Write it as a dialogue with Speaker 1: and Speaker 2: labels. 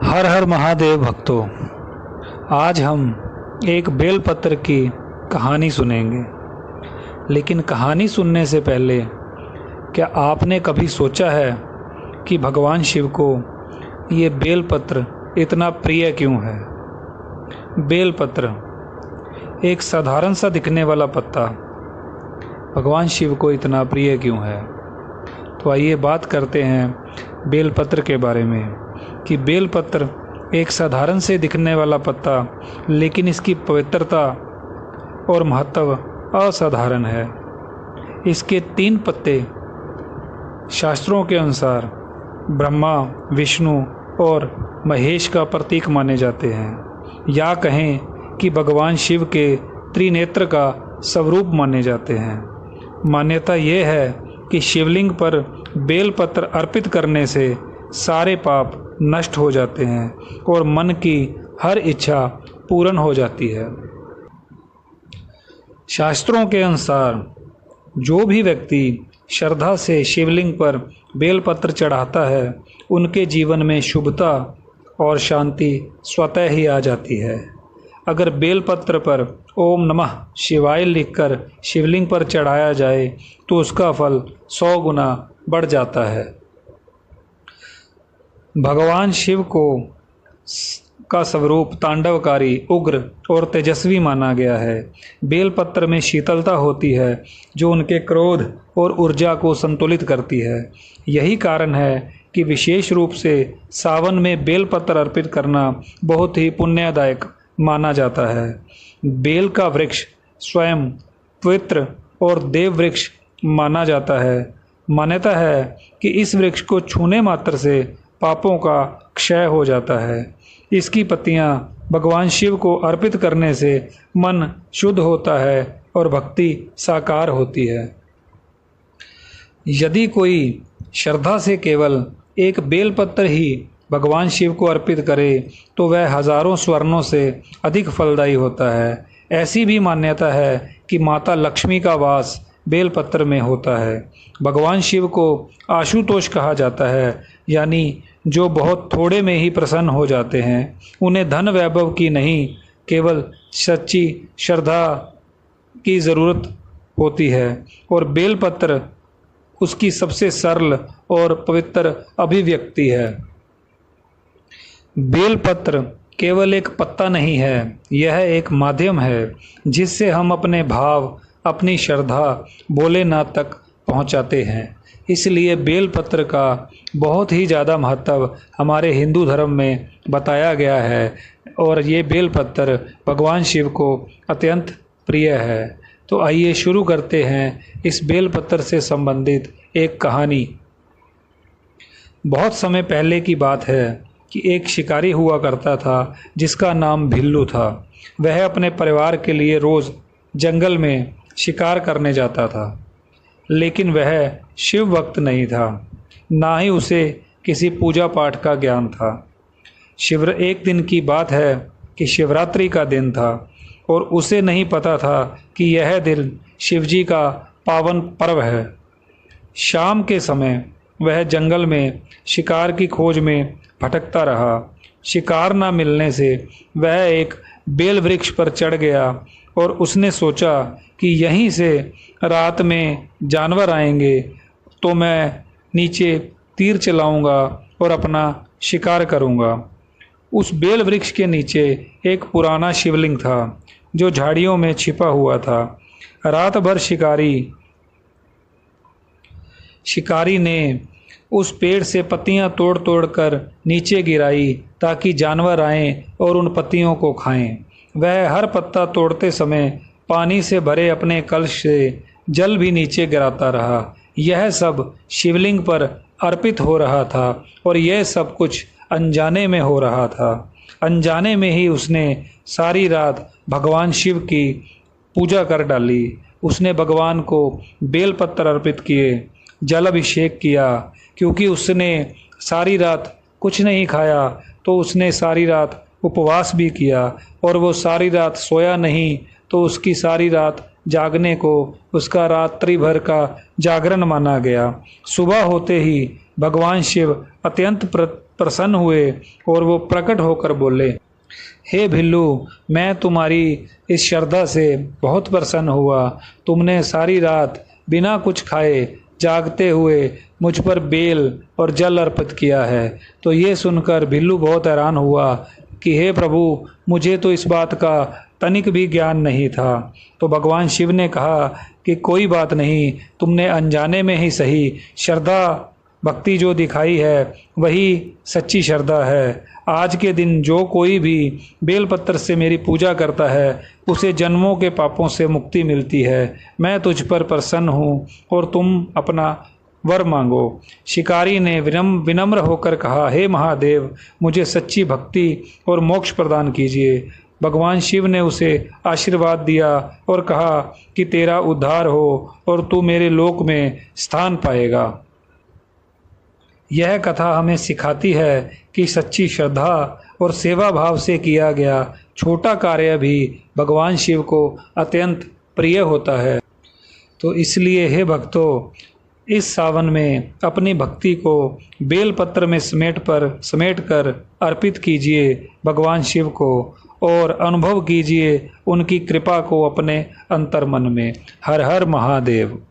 Speaker 1: हर हर महादेव भक्तों, आज हम एक बेलपत्र की कहानी सुनेंगे। लेकिन कहानी सुनने से पहले क्या आपने कभी सोचा है कि भगवान शिव को ये बेलपत्र इतना प्रिय क्यों है? बेलपत्र एक साधारण सा दिखने वाला पत्ता भगवान शिव को इतना प्रिय क्यों है? तो आइए बात करते हैं बेलपत्र के बारे में कि बेलपत्र एक साधारण से दिखने वाला पत्ता, लेकिन इसकी पवित्रता और महत्व असाधारण है। इसके 3 पत्ते शास्त्रों के अनुसार ब्रह्मा, विष्णु और महेश का प्रतीक माने जाते हैं, या कहें कि भगवान शिव के त्रिनेत्र का स्वरूप माने जाते हैं। मान्यता यह है कि शिवलिंग पर बेलपत्र अर्पित करने से सारे पाप नष्ट हो जाते हैं और मन की हर इच्छा पूर्ण हो जाती है। शास्त्रों के अनुसार जो भी व्यक्ति श्रद्धा से शिवलिंग पर बेलपत्र चढ़ाता है, उनके जीवन में शुभता और शांति स्वतः ही आ जाती है। अगर बेलपत्र पर ओम नमः शिवाय लिखकर शिवलिंग पर चढ़ाया जाए तो उसका फल 100 गुना बढ़ जाता है। भगवान शिव का स्वरूप तांडवकारी, उग्र और तेजस्वी माना गया है। बेलपत्र में शीतलता होती है जो उनके क्रोध और ऊर्जा को संतुलित करती है। यही कारण है कि विशेष रूप से सावन में बेलपत्र अर्पित करना बहुत ही पुण्यदायक माना जाता है। बेल का वृक्ष स्वयं पवित्र और देव वृक्ष माना जाता है। मान्यता है कि इस वृक्ष को छूने मात्र से पापों का क्षय हो जाता है। इसकी पत्तियां भगवान शिव को अर्पित करने से मन शुद्ध होता है और भक्ति साकार होती है। यदि कोई श्रद्धा से केवल एक बेलपत्र ही भगवान शिव को अर्पित करे तो वह हजारों स्वर्णों से अधिक फलदायी होता है। ऐसी भी मान्यता है कि माता लक्ष्मी का वास बेलपत्र में होता है। भगवान शिव को आशुतोष कहा जाता है, यानी जो बहुत थोड़े में ही प्रसन्न हो जाते हैं। उन्हें धन वैभव की नहीं, केवल सच्ची श्रद्धा की ज़रूरत होती है और बेलपत्र उसकी सबसे सरल और पवित्र अभिव्यक्ति है। बेलपत्र केवल एक पत्ता नहीं है, यह एक माध्यम है जिससे हम अपने भाव, अपनी श्रद्धा भोलेनाथ तक पहुंचाते हैं। इसलिए बेलपत्र का बहुत ही ज़्यादा महत्व हमारे हिंदू धर्म में बताया गया है और ये बेलपत्र भगवान शिव को अत्यंत प्रिय है। तो आइए शुरू करते हैं इस बेलपत्र से संबंधित एक कहानी। बहुत समय पहले की बात है कि एक शिकारी हुआ करता था जिसका नाम भिल्लू था। वह अपने परिवार के लिए रोज़ जंगल में शिकार करने जाता था, लेकिन वह शिव भक्त नहीं था, ना ही उसे किसी पूजा पाठ का ज्ञान था। एक दिन की बात है कि शिवरात्रि का दिन था और उसे नहीं पता था कि यह दिन शिवजी का पावन पर्व है। शाम के समय वह जंगल में शिकार की खोज में भटकता रहा। शिकार न मिलने से वह एक बेल वृक्ष पर चढ़ गया और उसने सोचा कि यहीं से रात में जानवर आएंगे तो मैं नीचे तीर चलाऊंगा और अपना शिकार करूंगा। उस बेल वृक्ष के नीचे एक पुराना शिवलिंग था जो झाड़ियों में छिपा हुआ था। रात भर शिकारी ने उस पेड़ से पत्तियां तोड़ तोड़ कर नीचे गिराई ताकि जानवर आएं और उन पत्तियों को खाएं। वह हर पत्ता तोड़ते समय पानी से भरे अपने कलश से जल भी नीचे गिराता रहा। यह सब शिवलिंग पर अर्पित हो रहा था और यह सब कुछ अनजाने में हो रहा था। अनजाने में ही उसने सारी रात भगवान शिव की पूजा कर डाली। उसने भगवान को बेलपत्र अर्पित किए, जल अभिषेक किया। क्योंकि उसने सारी रात कुछ नहीं खाया तो उसने सारी रात उपवास भी किया और वो सारी रात सोया नहीं, तो उसकी सारी रात जागने को उसका रात्रि भर का जागरण माना गया। सुबह होते ही भगवान शिव अत्यंत प्रसन्न हुए और वो प्रकट होकर बोले, हे भिल्लू, मैं तुम्हारी इस श्रद्धा से बहुत प्रसन्न हुआ। तुमने सारी रात बिना कुछ खाए जागते हुए मुझ पर बेल और जल अर्पित किया है। तो ये सुनकर भिल्लू बहुत हैरान हुआ कि हे प्रभु, मुझे तो इस बात का तनिक भी ज्ञान नहीं था। तो भगवान शिव ने कहा कि कोई बात नहीं, तुमने अनजाने में ही सही, श्रद्धा भक्ति जो दिखाई है वही सच्ची श्रद्धा है। आज के दिन जो कोई भी बेलपत्र से मेरी पूजा करता है उसे जन्मों के पापों से मुक्ति मिलती है। मैं तुझ पर प्रसन्न हूँ और तुम अपना वर मांगो। शिकारी ने विनम्र होकर कहा, हे महादेव, मुझे सच्ची भक्ति और मोक्ष प्रदान कीजिए। भगवान शिव ने उसे आशीर्वाद दिया और कहा कि तेरा उद्धार हो और तू मेरे लोक में स्थान पाएगा। यह कथा हमें सिखाती है कि सच्ची श्रद्धा और सेवा भाव से किया गया छोटा कार्य भी भगवान शिव को अत्यंत प्रिय होता है। तो इसलिए हे भक्तों, इस सावन में अपनी भक्ति को बेलपत्र में समेट कर अर्पित कीजिए भगवान शिव को और अनुभव कीजिए उनकी कृपा को अपने अंतर्मन में। हर हर महादेव।